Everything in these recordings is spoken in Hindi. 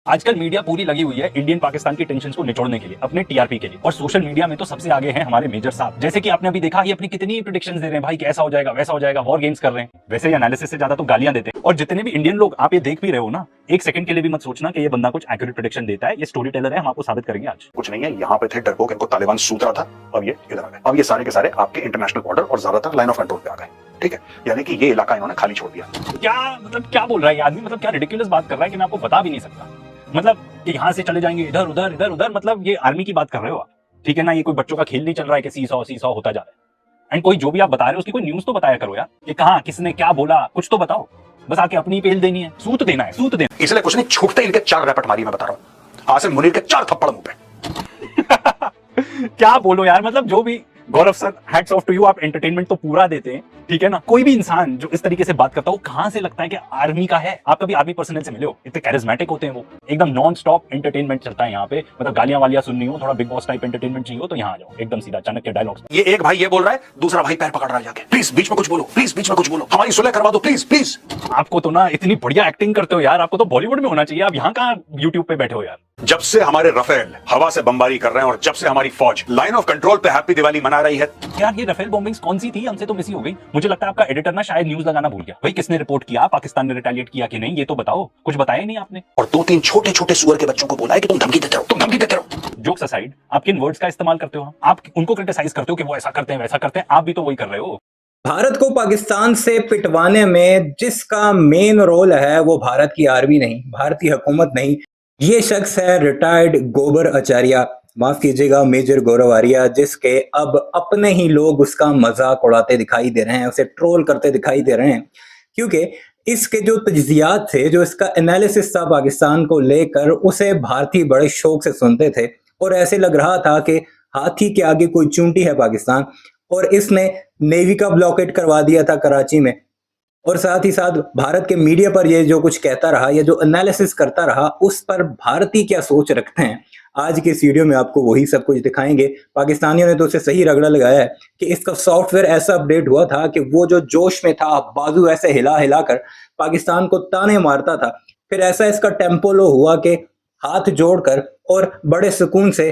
आजकल मीडिया पूरी लगी हुई है इंडियन पाकिस्तान की टेंशन को निचोड़ने के लिए, अपने टीआरपी के लिए। और सोशल मीडिया में तो सबसे आगे हैं हमारे मेजर साहब। जैसे कि आपने अभी देखा, ये अपनी कितनी प्रेडिक्शंस दे रहे हैं, भाई कैसा हो जाएगा वैसा हो जाएगा, वॉर गेम्स कर रहे हैं। वैसे एनालिसिस से ज्यादा तो गालियां देते हैं। और जितने भी इंडियन लोग आप ये देख भी रहे हो ना, एक सेकंड के लिए भी मत सोचना कि ये बंदा कुछ एक्यूरेट प्रेडिक्शन देता है। ये स्टोरी टेलर है, हम आपको साबित करेंगे आज। कुछ नहीं है, यहाँ पे थे डरपोक, इनको तालिबान सूत रहा था, अब ये इधर आ गए। अब ये सारे के सारे आपके इंटरनेशनल बॉर्डर और ज्यादातर लाइन ऑफ कंट्रोल पे आ गए। ठीक है, यानी कि ये इलाका इन्होंने खाली छोड़ दिया। क्या बोल रहा है ये आदमी? मतलब क्या रिडिकुलस बात कर रहा है कि मैं आपको बता भी नहीं सकता। मतलब कि यहाँ से चले जाएंगे इधर उधर इधर उधर, मतलब ये आर्मी की बात कर रहे हो आप, ठीक है ना? ये कोई बच्चों का खेल नहीं चल रहा है कि सीसॉ होता जा रहा है। एंड कोई जो भी आप बता रहे हो उसकी कोई न्यूज तो बताया करो यार, कि कहाँ किसने क्या बोला, कुछ तो बताओ। बस आके अपनी पेल देनी है, सूत देना है, सूत देना। इसलिए कुछ नहीं, छूटते इनके 4 रैपट मारी, मैं बता रहा हूँ। आसिम मुनीर के 4 थप्पड़ मुंह पे। क्या बोलो यार, मतलब जो भी Gaurav sir, hats off to you, आप एंटरटेनमेंट तो पूरा देते हैं, ठीक है ना? कोई भी इंसान जो इस तरीके से बात करता है वो कहां से लगता है कि आर्मी का है। आप कभी आर्मी पर्सनल से मिले हो? इतने कैरिज्मेटिक होते हैं वो, एकदम नॉन स्टॉप एंटरटेनमेंट चलता है यहाँ पे। मतलब गालियां वालियां सुननी हो, थोड़ा बिग बॉस टाइप एंटरटेनमेंट चाहिए हो तो यहाँ आ जाओ, एकदम सीधा चाणक्य डायलॉग्स। ये एक भाई ये बोल रहा है, दूसरा भाई पैर पकड़ रहा है जाके, प्लीज बीच में कुछ बोलो, प्लीज बीच में कुछ बोलो, हमारी सुलह करवा दो प्लीज प्लीज। आपको तो ना इतनी बढ़िया एक्टिंग करते हो यार, आपको तो बॉलीवुड में होना चाहिए। आप यहाँ कहाँ यूट्यूब पे बैठे हो यार? जब से हमारे रफेल हवा से बमबारी कर रहे हैं और जब से हमारी फौज लाइन ऑफ कंट्रोल पे हैप्पी दिवाली मना रही है। यार ये रफेल बॉम्बिंग्स कौन सी थी? हमसे तो मिस ही हो गई। मुझे लगता है आपका एडिटर ना शायद न्यूज लगाना भूल गया। भाई किसने रिपोर्ट किया, पाकिस्तान ने रिटेलिएट किया कि नहीं, ये तो बताओ। कुछ बताया नहीं आपने। और 2-3 छोटे छोटे सुअर के बच्चों को बोला है कि तुम धमकी देते रहो, तुम धमकी देते रहो। जोक्स असाइड, आप किन वर्ड्स का इस्तेमाल करते हो? आप उनको क्रिटिसाइज करते हो कि वो ऐसा करते हैं वैसा करते हैं, आप भी तो वही कर रहे हो। भारत को पाकिस्तान से पिटवाने में जिसका मेन रोल है वो भारत की आर्मी नहीं, भारतीय हुकूमत नहीं, ये शख्स है रिटायर्ड गोबर आचार्य, माफ कीजिएगा मेजर गौरव आर्या, जिसके अब अपने ही लोग उसका मजाक उड़ाते दिखाई दे रहे हैं, उसे ट्रोल करते दिखाई दे रहे हैं। क्योंकि इसके जो तज्जियात थे, जो इसका एनालिसिस था पाकिस्तान को लेकर, उसे भारतीय बड़े शौक से सुनते थे और ऐसे लग रहा था कि हाथी के आगे कोई चूंटी है पाकिस्तान। और इसने नेवी का ब्लॉकेट करवा दिया था कराची में, और साथ ही साथ भारत के मीडिया पर ये जो कुछ कहता रहा या जो एनालिसिस करता रहा, उस पर भारतीय क्या सोच रखते हैं, आज के इस वीडियो में आपको वही सब कुछ दिखाएंगे। पाकिस्तानियों ने तो उसे सही रगड़ा लगाया है कि इसका सॉफ्टवेयर ऐसा अपडेट हुआ था कि वो जो जोश में था, बाजू ऐसे हिला हिला कर पाकिस्तान को ताने मारता था, फिर ऐसा इसका टेम्पो लो हुआ कि हाथ जोड़कर और बड़े सुकून से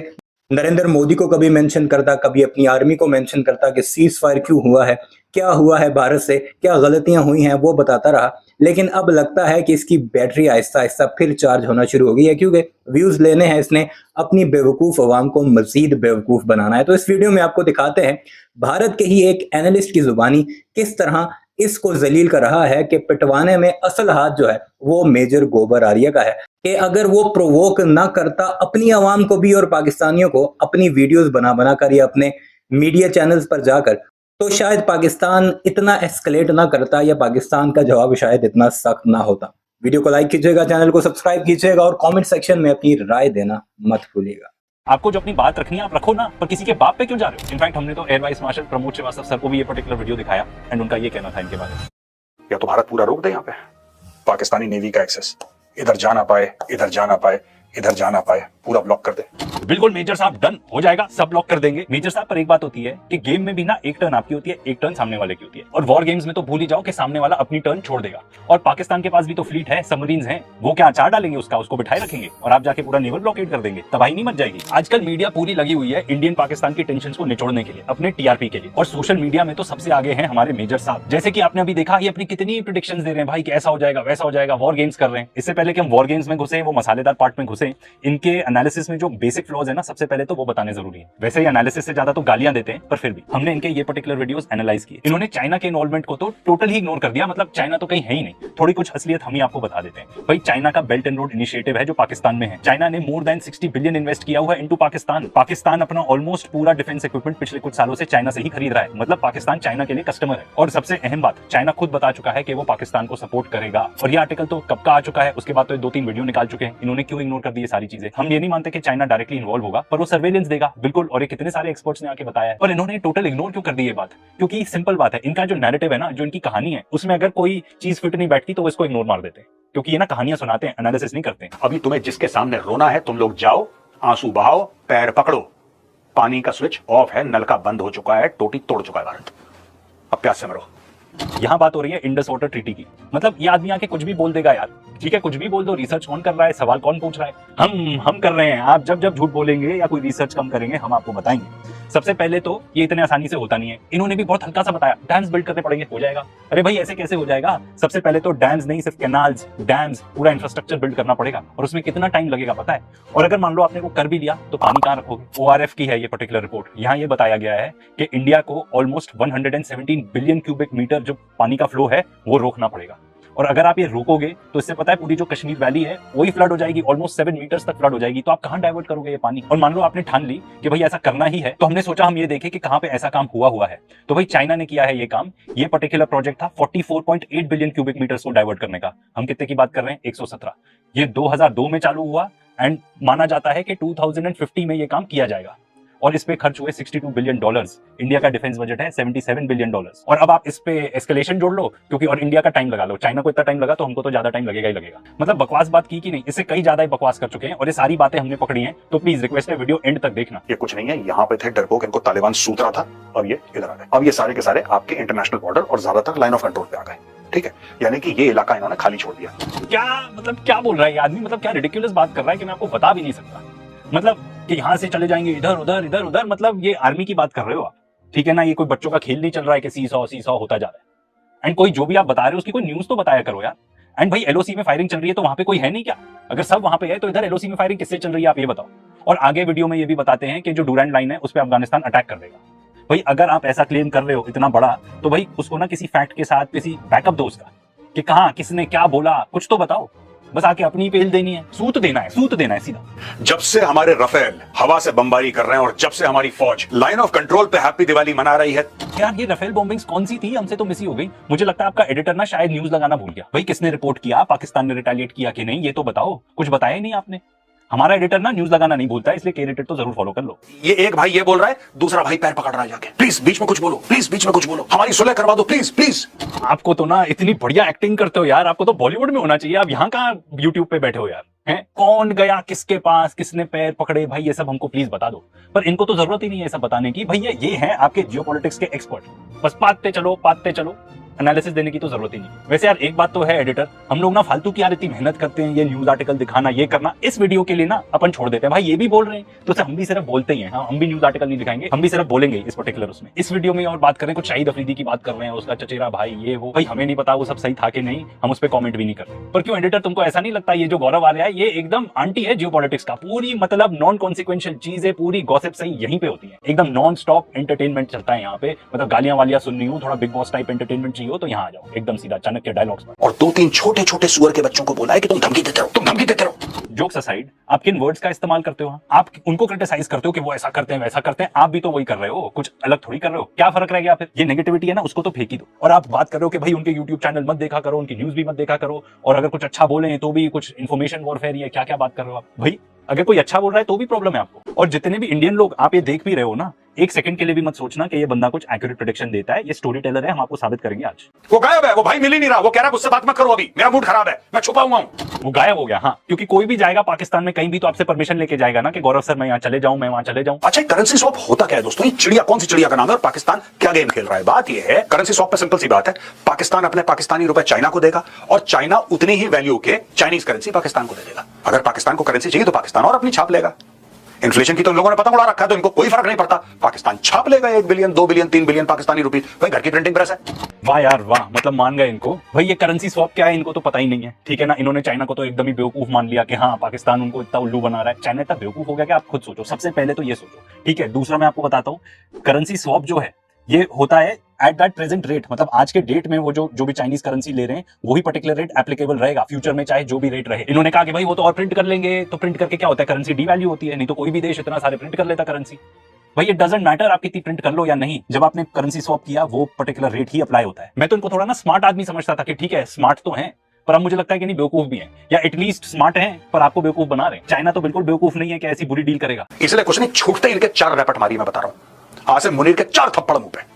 नरेंद्र मोदी को कभी मेंशन करता, कभी अपनी आर्मी को मेंशन करता कि सीज फायर क्यों हुआ है, क्या हुआ है भारत से, क्या गलतियां हुई हैं, वो बताता रहा। लेकिन अब लगता है कि इसकी बैटरी आहिस्ता आहिस्ता फिर चार्ज होना शुरू हो गई है, क्योंकि व्यूज लेने हैं इसने, अपनी बेवकूफ अवाम को मजीद बेवकूफ बनाना है। तो इस वीडियो में आपको दिखाते हैं भारत के ही एक एनालिस्ट की जुबानी किस तरह इसको जलील कर रहा है कि पिटवाने में असल हाथ जो है वो मेजर गोबर आर्या का है, कि अगर वो प्रोवोक ना करता अपनी आवाम को भी और पाकिस्तानियों को अपनी वीडियोस बना बना कर या अपने मीडिया चैनल्स पर जाकर, तो शायद पाकिस्तान इतना एस्केलेट ना करता या पाकिस्तान का जवाब शायद इतना सख्त ना होता। वीडियो को लाइक कीजिएगा, चैनल को सब्सक्राइब कीजिएगा और कमेंट सेक्शन में अपनी राय देना मत भूलिएगा। आपको जो अपनी बात रखनी है आप रखो ना, पर किसी के बाप पे क्यों जा रहे हो? इनफैक्ट हमने तो Air Vice Marshal Pramod Srivastava sir को भी ये पर्टिकुलर वीडियो दिखाया एंड उनका ये कहना था इनके बारे में। या तो भारत पूरा रोक दे यहाँ पे पाकिस्तानी नेवी का एक्सेस, इधर जा ना पाए, इधर जा ना पाए, इधर जा ना पाए, पूरा ब्लॉक कर दे। बिल्कुल मेजर साहब, डन हो जाएगा, सब ब्लॉक कर देंगे मेजर साहब। पर एक बात होती है कि गेम में भी ना एक टर्न आपकी होती है, एक टर्न सामने वाले की होती है। और वॉर गेम्स में तो भूल ही जाओ कि सामने वाला अपनी टर्न छोड़ देगा। और पाकिस्तान के पास भी तो फ्लीट है, सबमरीन्स हैं, वो क्या अचार डालेंगे उसको बिठाए रखेंगे और आप जाके पूरा नेवल ब्लॉकेट कर देंगे, तबाही नहीं मच जाएगी। आजकल मीडिया पूरी लगी हुई है इंडियन पाकिस्तान की टेंशन को निचोड़ने के लिए, अपने टीआरपी के लिए। और सोशल मीडिया में तो सबसे आगे हैं हमारे मेजर साहब। जैसे कि आपने अभी देखा, ये अपनी कितनी प्रेडिक्शंस दे रहे हैं, भाई कैसा हो जाएगा वैसा हो जाएगा, वॉर गेम्स कर रहे हैं। इससे पहले कि हम वॉर गेम्स में घुसे, वो मसालेदार पार्ट में घुसे, इनके एनालिसिस में जो बेसिक फ्लॉज है ना, सबसे पहले तो वो बताने जरूरी है। वैसे ही एनालिसिस से ज्यादा तो गालियां देते हैं, पर फिर भी हमने इनके ये पर्टिकुलर वीडियोस एनालाइज किए। इन्होंने चाइना के इन्वॉल्वमेंट को तो टोटल ही इग्नोर कर दिया, मतलब चाइना तो कहीं है ही नहीं। थोड़ी कुछ असलियत हम ही आपको बता देते हैं। भाई चाइना का बेल्ट एंड रोड इनिशिएटिव है जो पाकिस्तान में है। चाइना ने मोर देन 60 बिलियन इन्वेस्ट किया हुआ है इनटू पाकिस्तान। पाकिस्तान अपना ऑलमोस्ट पूरा डिफेंस इक्विपमेंट पिछले कुछ सालों से चाइना से ही खरीद रहा है। मतलब पाकिस्तान चाइना के लिए कस्टमर है। और सबसे अहम बात, चाइना खुद बता चुका है कि वो पाकिस्तान को सपोर्ट करेगा। और ये आर्टिकल तो कब का आ चुका है, उसके बाद तो 2-3 वीडियो निकाल चुके हैं। इन्होंने क्यों इग्नोर कर दी ये सारी चीजें? हम ये नहीं मानते कि चाइना डायरेक्टली इन्वॉल्व होगा, पर वो सर्वेलेंस देगा बिल्कुल। और ये कितने सारे एक्सपर्ट्स ने आके बताया है। और इन्होंने टोटल इग्नोर क्यों कर दी ये बात? क्योंकि सिंपल बात है, इनका जो नैरेटिव है ना, जो इनकी कहानी है, उसमें अगर कोई चीज फिट नहीं बैठती तो वो इसको इग्नोर मार देते हैं। क्योंकि ये ना कहानियां सुनाते हैं, एनालिसिस नहीं करते हैं। अभी तुम्हें जिसके सामने रोना है, तुम लोग जाओ, आंसू बहाओ, पैर पकड़ो, पानी का स्विच ऑफ है, नल का बंद हो चुका है, टोटी तोड़ चुका है भारत, अब प्यास से मरो। यहाँ बात हो रही है इंडस वाटर ट्रीटी की। मतलब ये आदमी आके कुछ भी बोल देगा यार, ठीक है, कुछ भी बोल दो, रिसर्च कौन कर रहा है, सवाल कौन पूछ रहा है, हम कर रहे हैं। आप जब जब झूठ बोलेंगे या कोई रिसर्च कम करेंगे, हम आपको बताएंगे। सबसे पहले तो ये इतने आसानी से होता नहीं है, इन्होंने भी बहुत हल्का सा बताया, डैम्स बिल्ड करने पड़ेंगे, हो जाएगा। अरे भाई ऐसे कैसे हो जाएगा? सबसे पहले तो डैम्स नहीं, सिर्फ कैनाल्स, डैम्स, पूरा इंफ्रास्ट्रक्चर बिल्ड करना पड़ेगा, और उसमें कितना टाइम लगेगा पता है? और अगर मान लो आपने वो कर भी लिया तो पानी कहाँ रखोगे? ORF की है ये पर्टिकुलर रिपोर्ट, यहाँ ये बताया गया है कि इंडिया को ऑलमोस्ट 117 बिलियन क्यूबिक मीटर जो पानी का फ्लो है वो रोकना पड़ेगा। और अगर आप ये रोकोगे तो इससे पता है पूरी जो कश्मीर वैली है वही फ्लड हो जाएगी, ऑलमोस्ट 7 मीटर्स तक फ्लड हो जाएगी। तो आप कहां डाइवर्ट करोगे ये पानी? और मान लो आपने ठान ली कि भाई ऐसा करना ही है, तो हमने सोचा हम ये देखें कि कहां पे ऐसा काम हुआ है। तो भाई चाइना ने किया है ये काम। ये पर्टिकुलर प्रोजेक्ट था 44.8 बिलियन क्यूबिक मीटर्स को डाइवर्ट करने का। हम कितने की बात कर रहे हैं? 117। ये 2002 में चालू हुआ एंड माना जाता है कि 2050 में ये काम किया जाएगा, और इस पे खर्च हुए $62 बिलियन। इंडिया का डिफेंस बजट है $77 बिलियन। और अब आप इस पे एस्केलेशन जोड़ लो, क्योंकि और इंडिया का टाइम लगा लो। चाइना को इतना टाइम लगा तो हमको तो ज्यादा टाइम लगेगा ही लगेगा। मतलब बकवास बात की कि नहीं, इससे कई ज्यादा बकवास कर चुके हैं, और ये सारी बातें हमने पकड़ी हैं। तो प्लीज रिक्वेस्ट है वीडियो एंड तक देखना। ये कुछ नहीं है, यहाँ पे थे डरपोक, इनको तालिबान सूत रहा था, अब ये इधर आ गए। अब ये सारे के सारे आपके इंटरनेशनल बॉर्डर और ज्यादातर लाइन ऑफ कंट्रोल पे आ गए। ठीक है, यानी कि ये इलाका इन्होंने खाली छोड़ दिया। क्या मतलब क्या बोल रहा है ये आदमी? मतलब क्या रिडिकुलस बात कर रहा है कि मैं आपको बता भी नहीं सकता। मतलब कि यहाँ से चले जाएंगे इधर उधर इधर उधर, मतलब ये आर्मी की बात कर रहे हो आप, ठीक है ना? ये कोई बच्चों का खेल नहीं चल रहा है कि सीसॉ होता जा रहा है। एंड कोई जो भी आप बता रहे हो उसकी कोई न्यूज तो बताया करो यार। एंड भाई LOC में फायरिंग चल रही है तो वहां पे कोई है नहीं क्या? अगर सब वहां पे है तो इधर LOC में फायरिंग किससे चल रही है आप ये बताओ। और आगे वीडियो में ये भी बताते हैं कि जो डूरैंड लाइन है उस पर अफगानिस्तान अटैक कर देगा। भाई अगर आप ऐसा क्लेम कर रहे हो इतना बड़ा, तो भाई उसको ना किसी फैक्ट के साथ किसी बैकअप दो उसका, कि कहां किसने क्या बोला, कुछ तो बताओ। बस आके अपनी पेल देनी है, सूत देना है सीधा। जब से हमारे रफेल हवा से बमबारी कर रहे हैं और जब से हमारी फौज लाइन ऑफ कंट्रोल पे हैप्पी दिवाली मना रही है। यार ये रफेल बॉम्बिंग्स कौन सी थी? हमसे तो मिस ही हो गई। मुझे लगता है आपका एडिटर ना शायद न्यूज लगाना भूल गया। भाई किसने रिपोर्ट किया, पाकिस्तान ने रिटेलिएट किया कि नहीं, ये तो बताओ। कुछ बताया ही नहीं आपने। हमारा एडिटर ना न्यूज लगाना नहीं भूलता है, इसलिए एडिटर तो जरूर फॉलो कर लो। ये एक भाई ये बोल रहा है, दूसरा भाई पैर पकड़ रहा है जाके, प्लीज बीच में कुछ बोलो, प्लीज बीच में कुछ बोलो, हमारी सुलह करवा दो प्लीज प्लीज। आपको तो ना इतनी बढ़िया एक्टिंग करते हो यार, आपको तो बॉलीवुड में होना चाहिए। आप यहाँ कहाँ यूट्यूब पे बैठे हो यार? हैं कौन गया किसके पास, किसने पैर पकड़े, भाई ये सब हमको प्लीज बता दो। पर इनको तो जरूरत ही नहीं है सब बताने की। भैया ये है आपके जियोपॉलिटिक्स के एक्सपर्ट, बस पाते चलो, एनालिसिस देने की तो जरूरत ही नहीं। वैसे यार एक बात तो है एडिटर, हम लोग ना फालतू की यार इतनी मेहनत करते हैं, ये न्यूज आर्टिकल दिखाना, ये करना, इस वीडियो के लिए ना अपन छोड़ देते हैं। भाई ये भी बोल रहे हैं तो हम भी सिर्फ बोलते ही हैं। हाँ, हम भी न्यूज आर्टिकल नहीं दिखाएंगे, हम भी सिर्फ बोलेंगे इस पर्टिकुलर उसमें। इस वीडियो में और बात करें कुछ शाहिद अफरीदी की बात कर रहे हैं, उसका चचेरा भाई ये वो, भाई हमें नहीं पता वो सब सही था कि नहीं, हम उस पर कॉमेंट भी नहीं कर रहे। पर क्यों एडिटर, तुमको ऐसा नहीं लगता ये जो गौरव आ रहा है ये एकदम आंटी है जियोपॉलिटिक्स का? पूरी मतलब नॉन कॉन्सिक्वेंशियल चीजें, पूरी गॉसिप सही यहीं पे होती है। एकदम नॉन स्टॉप एंटरटेनमेंट चलता है यहाँ पे। मतलब गालियां वालियां सुननी हो, थोड़ा बिग बॉस टाइप एंटरटेनमेंट चाहिए हो तो यहाँ आ जाओ, एकदम सीधा चाणक्य डायलॉग्स पर। और 2-3 छोटे छोटे सुअर के बच्चों को बोला है कि तुम धमकी देते रहो। जोक्स असाइड, आप किन वर्ड्स का इस्तेमाल करते हो? आप उनको क्रिटिसाइज करते हो कि वो ऐसा करते हैं वैसा करते हैं, आप भी तो वही कर रहे हो, कुछ अलग थोड़ी कर रहे हो। क्या फर्क रह गया फिर? ये नेगेटिविटी है ना, उसको तो फेंक ही दो। और आप बात कर रहे हो कि भाई उनके यूट्यूब चैनल मत देखा करो, उनकी न्यूज भी मत देखा करो, और अगर कुछ अच्छा बोले तो भी कुछ इन्फॉर्मेशन वॉरफेयर है। क्या बात कर रहे हो आप? भाई अगर कोई अच्छा बोल रहा है तो भी प्रॉब्लम है आपको। और जितने भी इंडियन लोग आप ये देख भी रहे हो ना, एक सेकंड के लिए भी मत सोचना कि ये बंदा कुछ एक्यूरेट प्रेडिक्शन देता है। ये स्टोरी टेलर है, हम आपको साबित करेंगे आज। वो गायब है, वो भाई मिल ही नहीं रहा, वो कह रहा है मुझसे बात मत करो, अभी मेरा मूड खराब है, मैं छुपा हुआ हूं। वो गायब हो गया। हाँ, क्योंकि कोई भी जाएगा पाकिस्तान में कहीं भी तो आपसे परमिशन लेके जाएगा ना कि गौरव सर मैं यहाँ चले जाऊं, मैं वहां चले जाऊं। अच्छा, करेंसी स्वैप होता क्या है दोस्तों? ये चिड़िया कौन सी चिड़िया का नाम है और पाकिस्तान क्या गेम खेल रहा है? बात ये है, करेंसी स्वैप पे सिंपल सी बात है, पाकिस्तान अपने पाकिस्तानी रुपए चाइना को देगा और चाइना उतनी ही वैल्यू के चाइनीज करेंसी पाकिस्तान को दे देगा। अगर पाकिस्तान को करेंसी चाहिए तो पाकिस्तान और अपनी छाप लेगा। इन्फ्लेशन की तो इन लोगों ने पता उड़ा रखा है, तो इनको कोई फर्क नहीं पड़ता, पाकिस्तान छाप लेगा 1 बिलियन 2 बिलियन 3 बिलियन पाकिस्तानी रुपए। भाई घर की प्रिंटिंग प्रेस है। वाह यार वाह, मतलब मान गए इनको। भाई ये करेंसी स्वैप क्या है इनको तो पता ही नहीं है, ठीक है ना? इन्होंने चाइना को तो एकदम ही बेवकूफ मान लिया कि हाँ पाकिस्तान उनको इतना उल्लू बना रहा है। चाइना इतना बेवकूफ हो गया कि आप खुद सोचो। सबसे पहले तो ये सोचो, ठीक है? दूसरा मैं आपको बताता हूँ, करेंसी स्वैप जो है ये होता है एट दैट प्रेजेंट रेट, मतलब आज के डेट में वो जो भी चाइनीज करेंसी ले रहे हैं वही पर्टिकुलर रेट एप्लीकेबल रहेगा फ्यूचर में, चाहे जो भी रेट रहे। इन्होंने कहा कि भाई वो तो और प्रिंट कर लेंगे, तो प्रिंट करके क्या होता है? करेंसी डीवैल्यू होती है। नहीं तो कोई भी देश इतना सारे प्रिंट कर लेता करेंसी। भाई इट डजंट मैटर आप कितनी प्रिंट कर लो या नहीं, जब आपने करेंसी स्वैप किया वो पर्टिकुलर रेट ही अप्लाई होता है। मैं तो इनको थोड़ा ना स्मार्ट आदमी समझता था कि ठीक है स्मार्ट तो है, पर अब मुझे लगता है कि नहीं बेवकूफ भी है, या एटलीस्ट स्मार्ट है पर आपको बेवकूफ बना रहे। चाइना तो बिल्कुल बेवकूफ नहीं है कि ऐसी बुरी डील करेगा। इसलिए कुछ नहीं, छूटते इनके 4 रैपट मारी, मैं बता रहा हूं, आज से मुनीर के 4 थप्पड़ मुंह पे।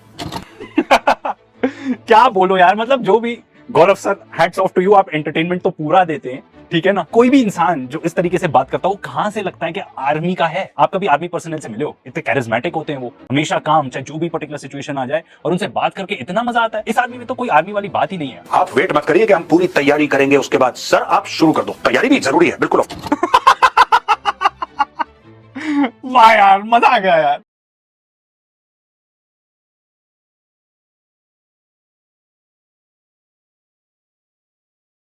क्या बोलो यार, मतलब जो भी Gaurav sir, hats off to you, आप एंटरटेनमेंट तो पूरा देते हैं, ठीक है ना। कोई भी इंसान जो इस तरीके से बात करता है वो कहां से लगता है कि आर्मी का है। आप कभी आर्मी पर्सनल से मिले हो? इतने कैरिज्मेटिक होते हैं वो, हमेशा काम चाहे जो भी पर्टिकुलर सिचुएशन आ जाए, और उनसे बात करके इतना मजा आता है। इस आदमी में तो कोई आर्मी वाली बात ही नहीं है। आप वेट मत करिए कि हम पूरी तैयारी करेंगे उसके बाद। सर आप शुरू कर दो, तैयारी भी जरूरी है, बिल्कुल। वाह यार, मजा आ गया यार।